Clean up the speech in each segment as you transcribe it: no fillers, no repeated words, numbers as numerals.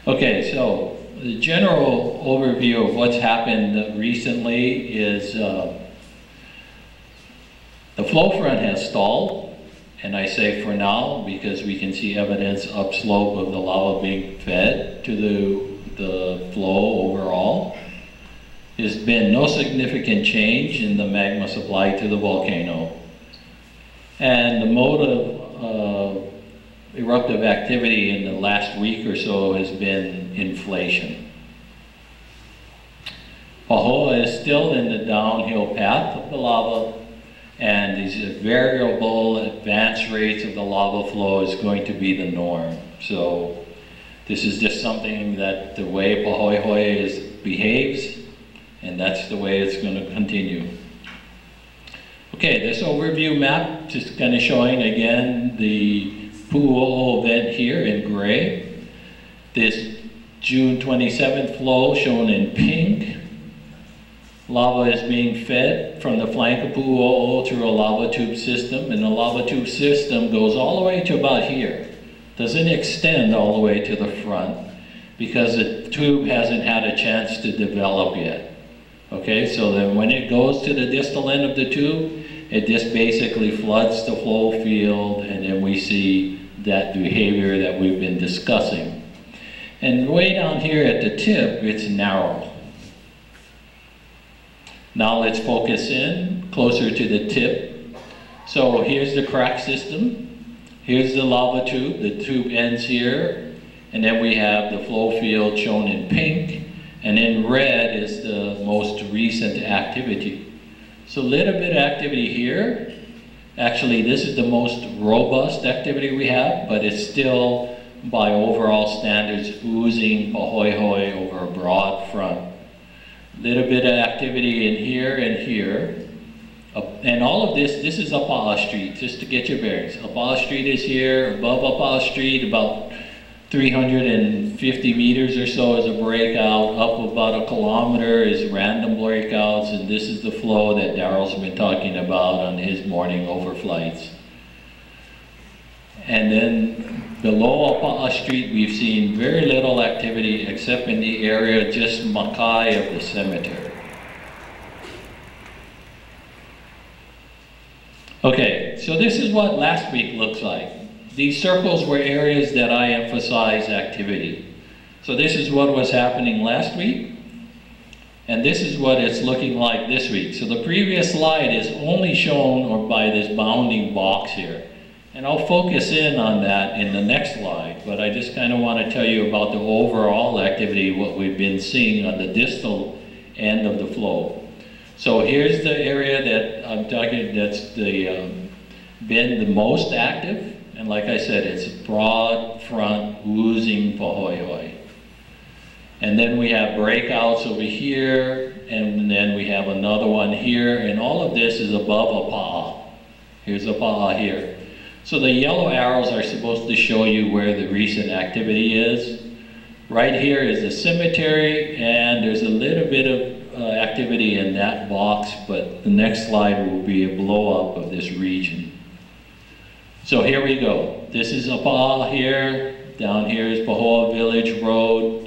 Okay, so the general overview of what's happened recently is the flow front has stalled, and I say for now because we can see evidence upslope of the lava being fed to the flow overall. There's been no significant change in the magma supply to the volcano. And the mode of eruptive activity in the last week or so has been inflation. Pahoa is still in the downhill path of the lava, and these variable advance rates of the lava flow is going to be the norm. So this is just something that the way Pahoa behaves, and that's the way it's going to continue. Okay, this overview map just kind of showing again the Pahoa event here in gray. This June 27th flow shown in pink. Lava is being fed from the flank of Pahoa through a lava tube system, and the lava tube system goes all the way to about here. Doesn't extend all the way to the front because the tube hasn't had a chance to develop yet. Okay, so then when it goes to the distal end of the tube, it just basically floods the flow field, and then we see that behavior that we've been discussing. And way down here at the tip, it's narrow. Now let's focus in closer to the tip. So here's the crack system. Here's the lava tube. The tube ends here. And then we have the flow field shown in pink. And in red is the most recent activity. So a little bit of activity here. Actually, this is the most robust activity we have, but it's still, by overall standards, oozing Pahoa over a broad front. Little bit of activity in here and here. And all of this is Pahoa Street, just to get your bearings. Pahoa Street is here, above Pahoa Street, about 350 meters or so is a breakout. Up about 1 kilometer is random breakouts, and this is the flow that Daryl's been talking about on his morning overflights. And then below Pahoa Street, we've seen very little activity except in the area just makai of the cemetery. Okay, so this is what last week looks like. These circles were areas that I emphasize activity. So this is what was happening last week, and this is what it's looking like this week. So the previous slide is only shown or by this bounding box here. And I'll focus in on that in the next slide, but I just kind of want to tell you about the overall activity, what we've been seeing on the distal end of the flow. So here's the area that I'm talking, that's been the most active. And like I said, it's broad front oozing Pahoa. And then we have breakouts over here, and then we have another one here, and all of this is above a Pahoa. Here's a Pahoa here. So the yellow arrows are supposed to show you where the recent activity is. Right here is the cemetery, and there's a little bit of activity in that box, but the next slide will be a blow up of this region. So here we go. This is Pahoa here. Down here is Pahoa Village Road.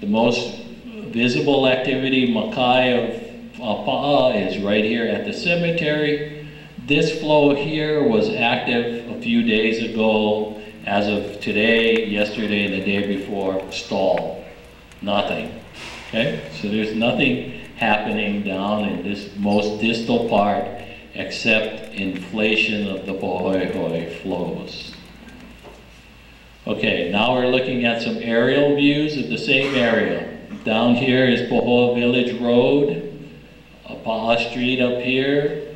The most visible activity, makai of Pahoa, is right here at the cemetery. This flow here was active a few days ago. As of today, yesterday, and the day before, stalled. Nothing. Okay? So there's nothing happening down in this most distal part except inflation of the Pahoa flows. Okay, now we're looking at some aerial views of the same area. Down here is Pahoa Village Road, Pahoa Street up here.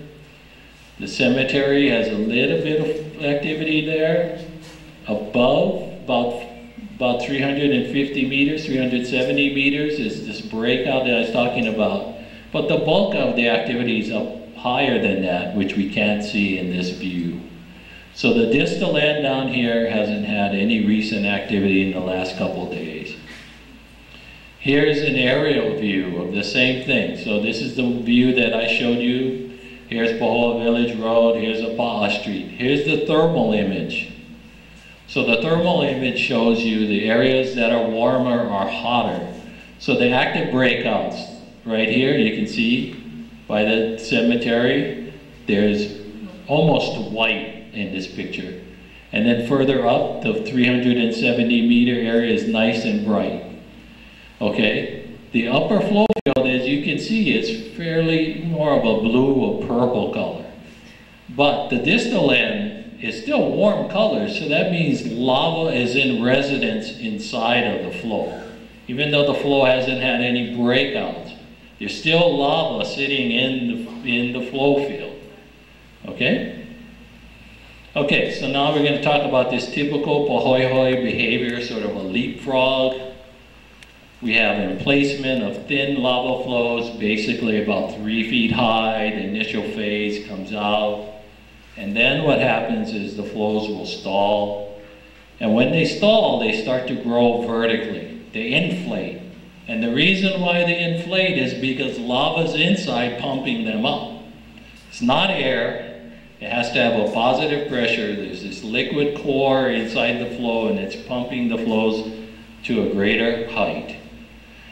The cemetery has a little bit of activity there. Above, about 350 meters, 370 meters is this breakout that I was talking about. But the bulk of the activity is up higher than that, which we can't see in this view. So the distal end down here hasn't had any recent activity in the last couple days. Here's an aerial view of the same thing. So this is the view that I showed you. Here's Pahoa Village Road, here's Pahoa Street. Here's the thermal image. So the thermal image shows you the areas that are warmer are hotter. So the active breakouts, right here, you can see by the cemetery, there's almost white in this picture. And then further up, the 370 meter area is nice and bright. Okay, the upper flow field, as you can see, is fairly more of a blue or purple color. But the distal end is still warm colors, so that means lava is in residence inside of the flow. Even though the flow hasn't had any breakouts, there's still lava sitting in the flow field. Okay? Okay, so now we're going to talk about this typical Pahoa behavior, sort of a leapfrog. We have emplacement of thin lava flows, basically about 3 feet high. The initial phase comes out. And then what happens is the flows will stall. And when they stall, they start to grow vertically. They inflate. And the reason why they inflate is because lava's inside pumping them up. It's not air. It has to have a positive pressure. There's this liquid core inside the flow, and it's pumping the flows to a greater height.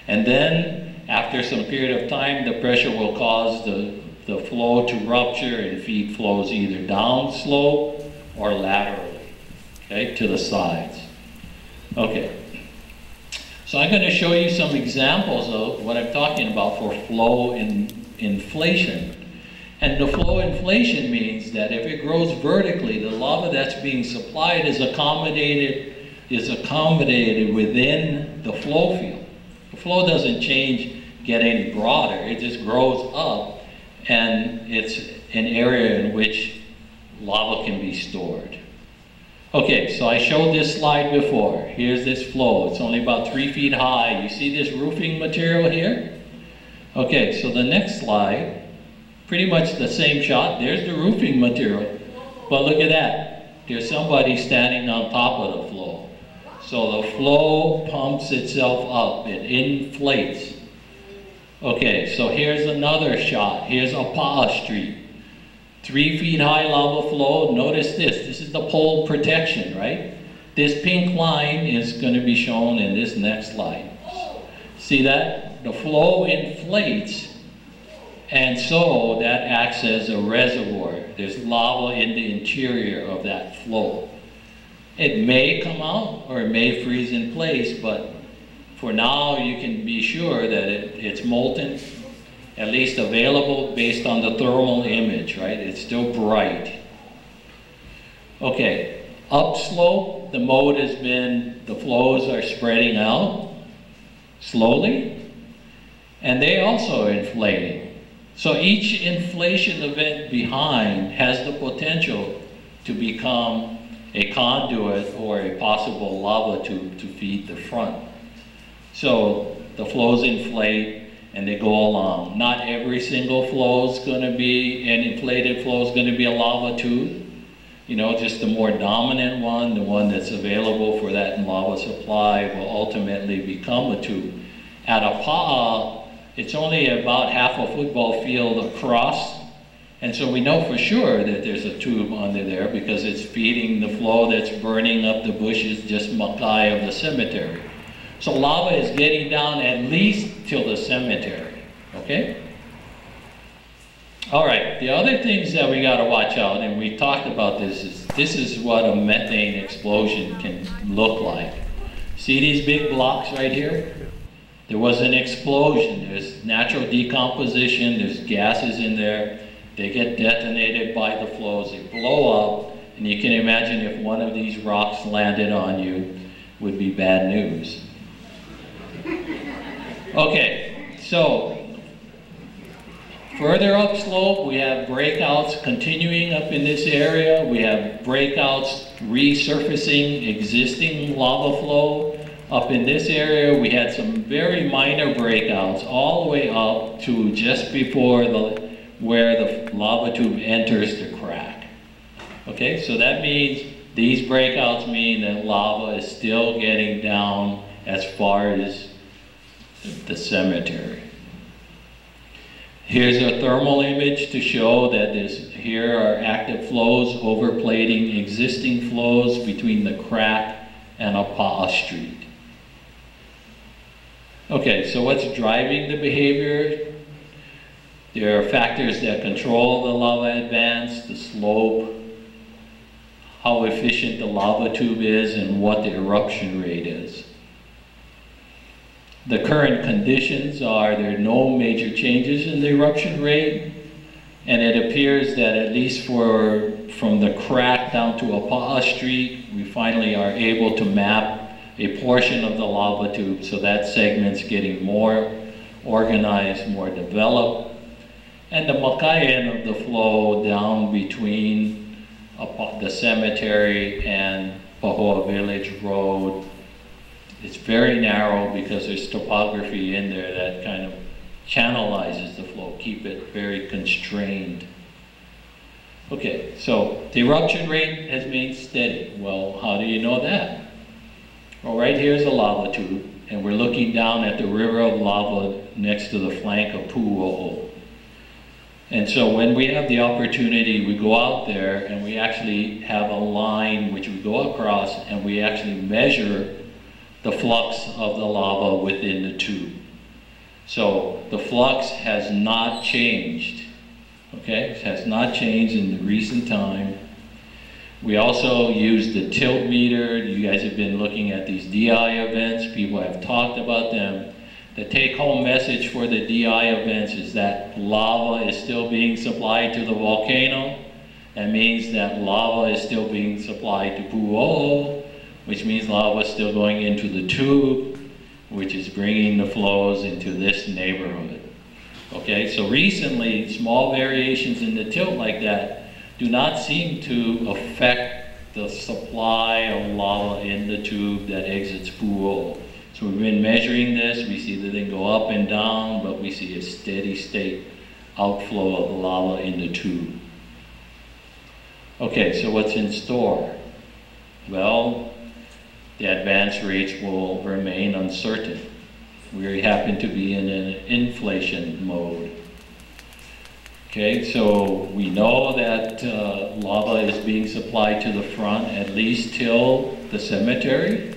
And then, after some period of time, the pressure will cause the flow to rupture and feed flows either downslope or laterally, okay, to the sides. Okay. So I'm going to show you some examples of what I'm talking about for flow inflation. And the flow inflation means that if it grows vertically, the lava that's being supplied is accommodated within the flow field. The flow doesn't change, get any broader, it just grows up, and it's an area in which lava can be stored. Okay, so I showed this slide before. Here's this flow. It's only about 3 feet high. You see this roofing material here? Okay, so the next slide, pretty much the same shot. There's the roofing material. But look at that. There's somebody standing on top of the flow. So the flow pumps itself up. It inflates. Okay, so here's another shot. Here's Pahoa Street. 3 feet high lava flow. Notice this. This is the pole protection, right? This pink line is going to be shown in this next slide. See that? The flow inflates, and so that acts as a reservoir. There's lava in the interior of that flow. It may come out or it may freeze in place, but for now you can be sure that it's molten, at least available based on the thermal image, right? It's still bright. Okay, upslope, the mode has been, the flows are spreading out slowly, and they also are inflating. So each inflation event behind has the potential to become a conduit or a possible lava tube to feed the front. So the flows inflate and they go along. Not every single flow is going to be, an inflated flow is going to be a lava tube. You know, just the more dominant one, the one that's available for that lava supply, will ultimately become a tube. At a Pahoa, it's only about half a football field across, and so we know for sure that there's a tube under there because it's feeding the flow that's burning up the bushes just makai of the cemetery. So lava is getting down at least till the cemetery, okay? All right, the other things that we gotta watch out, and we talked about this is what a methane explosion can look like. See these big blocks right here? There was an explosion, there's natural decomposition, there's gases in there, they get detonated by the flows, they blow up, and you can imagine if one of these rocks landed on you, would be bad news. Okay, so further upslope, we have breakouts continuing up in this area. We have breakouts resurfacing existing lava flow. Up in this area, we had some very minor breakouts all the way up to just before where the lava tube enters the crack. Okay, so that means these breakouts mean that lava is still getting down as far as the cemetery. Here's a thermal image to show that here are active flows overplating existing flows between the crack and Pahoa Street. Okay, so what's driving the behavior? There are factors that control the lava advance, the slope, how efficient the lava tube is, and what the eruption rate is. The current conditions are there are no major changes in the eruption rate, and it appears that at least from the crack down to Pahoa Street, we finally are able to map a portion of the lava tube, so that segment's getting more organized, more developed. And the Makayan of the flow down between the cemetery and Pahoa Village Road, it's very narrow because there's topography in there that kind of channelizes the flow, keep it very constrained. Okay, so the eruption rate has been steady. Well, how do you know that? Well, right here is a lava tube, and we're looking down at the river of lava next to the flank of Pahoa. And so when we have the opportunity, we go out there and we actually have a line which we go across, and we actually measure the flux of the lava within the tube. So the flux has not changed, okay? It has not changed in the recent time. We also use the tilt meter. You guys have been looking at these DI events. People have talked about them. The take-home message for the DI events is that lava is still being supplied to the volcano. That means that lava is still being supplied to Pahoa, which means lava is still going into the tube, which is bringing the flows into this neighborhood. Okay, so recently, small variations in the tilt like that do not seem to affect the supply of lava in the tube that exits Pahoa. So we've been measuring this. We see that they go up and down, but we see a steady state outflow of the lava in the tube. Okay, so what's in store? Well, the advance rates will remain uncertain. We happen to be in an inflation mode. Okay, so we know that lava is being supplied to the front at least till the cemetery.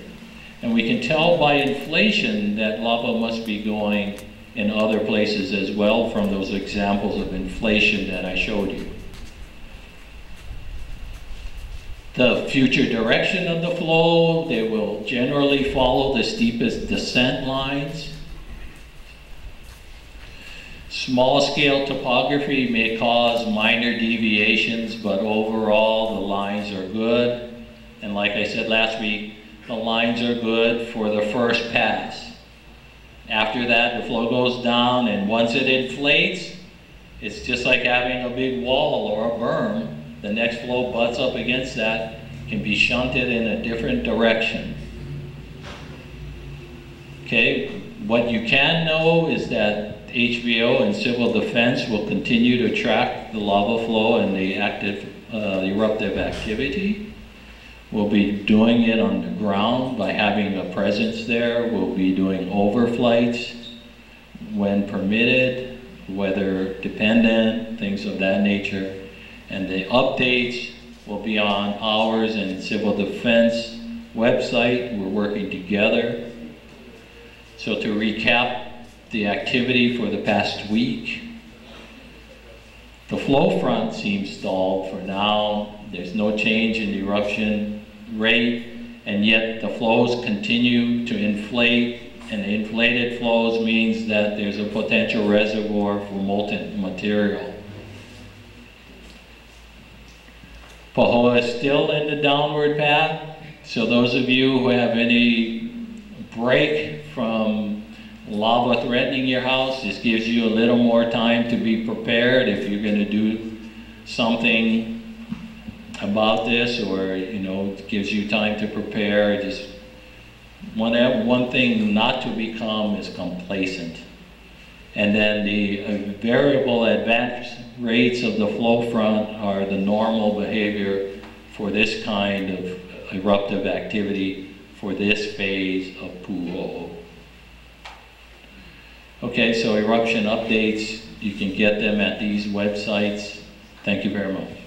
And we can tell by inflation that lava must be going in other places as well from those examples of inflation that I showed you. The future direction of the flow, they will generally follow the steepest descent lines. Small scale topography may cause minor deviations, but overall the lines are good. And like I said last week, the lines are good for the first pass. After that, the flow goes down, and once it inflates, it's just like having a big wall or a berm. The next flow butts up against that, can be shunted in a different direction. Okay, what you can know is that HBO and civil defense will continue to track the lava flow and the active eruptive activity. We'll be doing it on the ground by having a presence there. We'll be doing overflights when permitted, weather dependent, things of that nature. And the updates will be on ours and civil defense website. We're working together. So to recap the activity for the past week, the flow front seems stalled for now. There's no change in the eruption rate, and yet the flows continue to inflate, and the inflated flows means that there's a potential reservoir for molten material. Pahoa is still in the downward path, so those of you who have any break from lava threatening your house, this gives you a little more time to be prepared if you're going to do something about this, or it gives you time to prepare. Just one thing not to become is complacent. And then the variable advance rates of the flow front are the normal behavior for this kind of eruptive activity for this phase of Pahoa. Okay, so eruption updates, you can get them at these websites. Thank you very much.